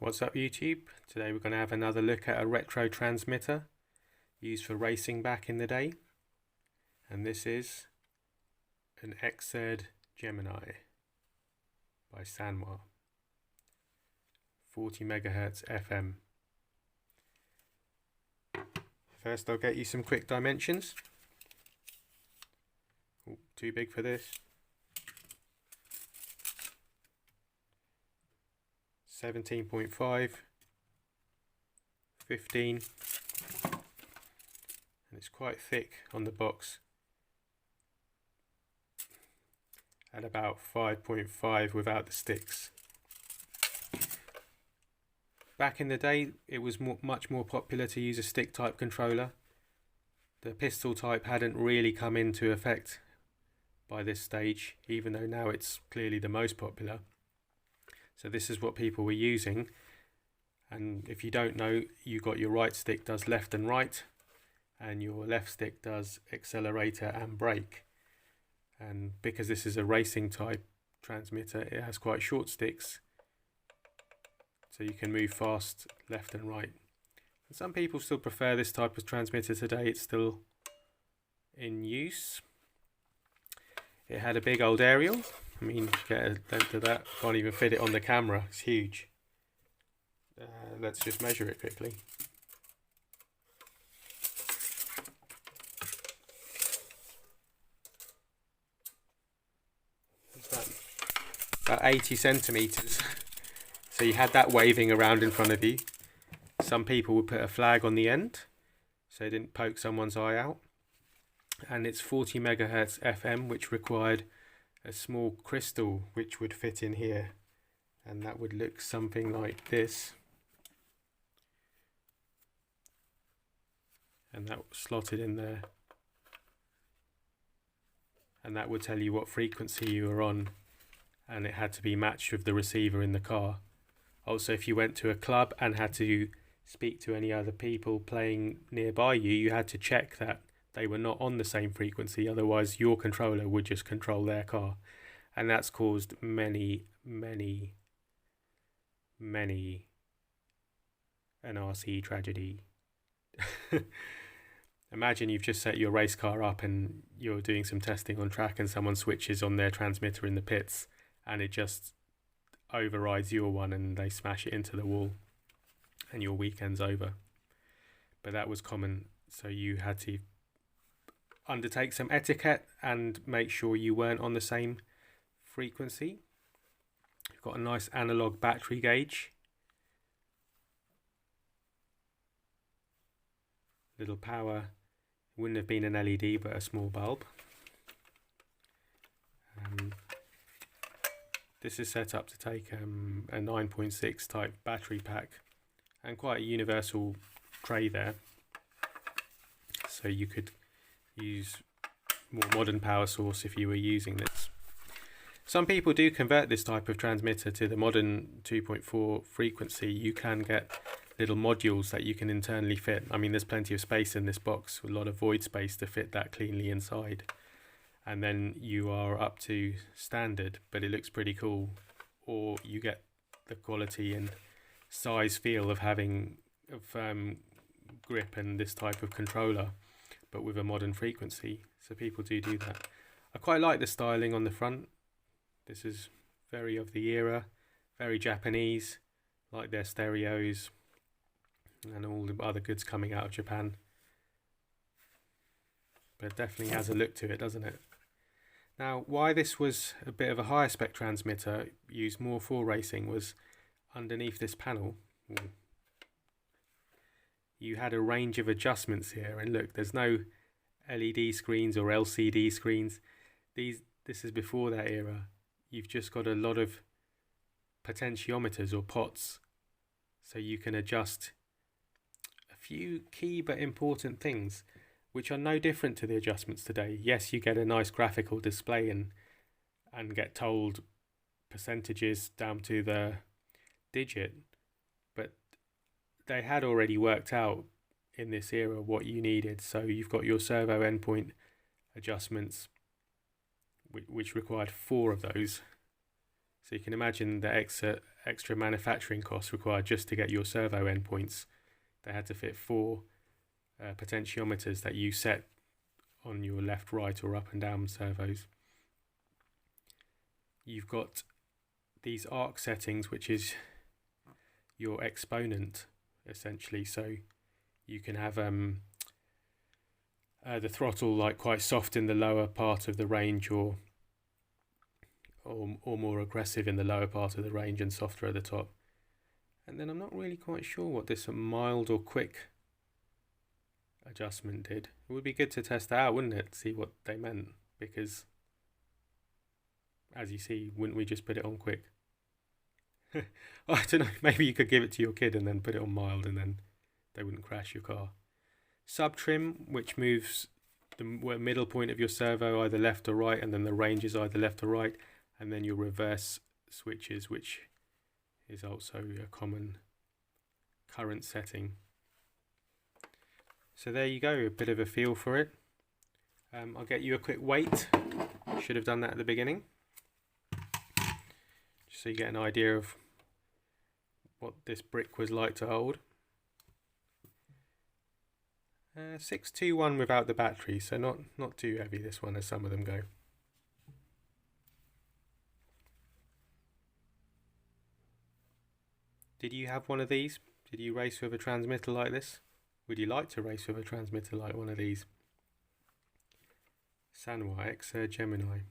What's up YouTube? Today we're going to have another look at a retro transmitter used for racing back in the day, and this is an EXERG Gemini by SANWA, 40 MHz FM. First I'll get you some quick dimensions. Ooh, too big for this. 17.5, 15, and it's quite thick on the box at about 5.5 without the sticks. Back in the day it was much more popular to use a stick type controller. The pistol type hadn't really come into effect by this stage, even though now it's clearly the most popular. So this is what people were using, and if you don't know, you got your right stick does left and right, and your left stick does accelerator and brake. And because this is a racing type transmitter, it has quite short sticks, so you can move fast left and right. And some people still prefer this type of transmitter today. It's still in use. It had a big old aerial. I mean, get a length of that, can't even fit it on the camera, it's huge. Let's just measure it quickly. About 80 centimeters. So you had that waving around in front of you. Some people would put a flag on the end so it didn't poke someone's eye out. And it's 40 MHz FM, which required a small crystal which would fit in here, and that would look something like this, and that was slotted in there, and that would tell you what frequency you were on, and it had to be matched with the receiver in the car. Also, if you went to a club and had to speak to any other people playing nearby you, you had to check that they were not on the same frequency, otherwise your controller would just control their car. And that's caused many an RC tragedy. Imagine you've just set your race car up and you're doing some testing on track and someone switches on their transmitter in the pits and it just overrides your one and they smash it into the wall and your weekend's over. But that was common, so you had to undertake some etiquette and make sure you weren't on the same frequency. You've got a nice analog battery gauge, little power, wouldn't have been an LED but a small bulb. This is set up to take a 9.6 type battery pack, and quite a universal tray there, so you could use more modern power source if you were using this. Some people do convert this type of transmitter to the modern 2.4 frequency. You can get little modules that you can internally fit. I mean, there's plenty of space in this box, a lot of void space to fit that cleanly inside, and then you are up to standard, but it looks pretty cool. Or you get the quality and size feel of having a firm grip and this type of controller, but with a modern frequency. So people do that. I quite like the styling on the front. This is very of the era, very Japanese, like their stereos and all the other goods coming out of Japan. But it definitely has a look to it, doesn't it? Now, why this was a bit of a higher spec transmitter, used more for racing, was underneath this panel. You had a range of adjustments here, and look, there's no LED screens or LCD screens. This is before that era. You've just got a lot of potentiometers or pots, so you can adjust a few key but important things, which are no different to the adjustments today. Yes, you get a nice graphical display and get told percentages down to the digit, but they had already worked out in this era what you needed. So you've got your servo endpoint adjustments, which required 4 of those. So you can imagine the EXERG extra manufacturing costs required just to get your servo endpoints. They had to fit 4 potentiometers that you set on your left, right, or up and down servos. You've got these arc settings, which is your exponent essentially. So you can have the throttle like quite soft in the lower part of the range, or more aggressive in the lower part of the range and softer at the top. And then I'm not really quite sure what this mild or quick adjustment did. It would be good to test that out, wouldn't it? See what they meant, because as you see, wouldn't we just put it on quick? I don't know, maybe you could give it to your kid and then put it on mild, and then they wouldn't crash your car. Sub trim, which moves the middle point of your servo either left or right, and then the range is either left or right, and then your reverse switches, which is also a common current setting. So there you go, a bit of a feel for it. I'll get you a quick weight. Should have done that at the beginning, just so you get an idea of what this brick was like to hold. 621 without the battery, so not too heavy this one, as some of them go. Did you have one of these? Did you race with a transmitter like this? Would you like to race with a transmitter like one of these? SANWA EXERG GEMINI.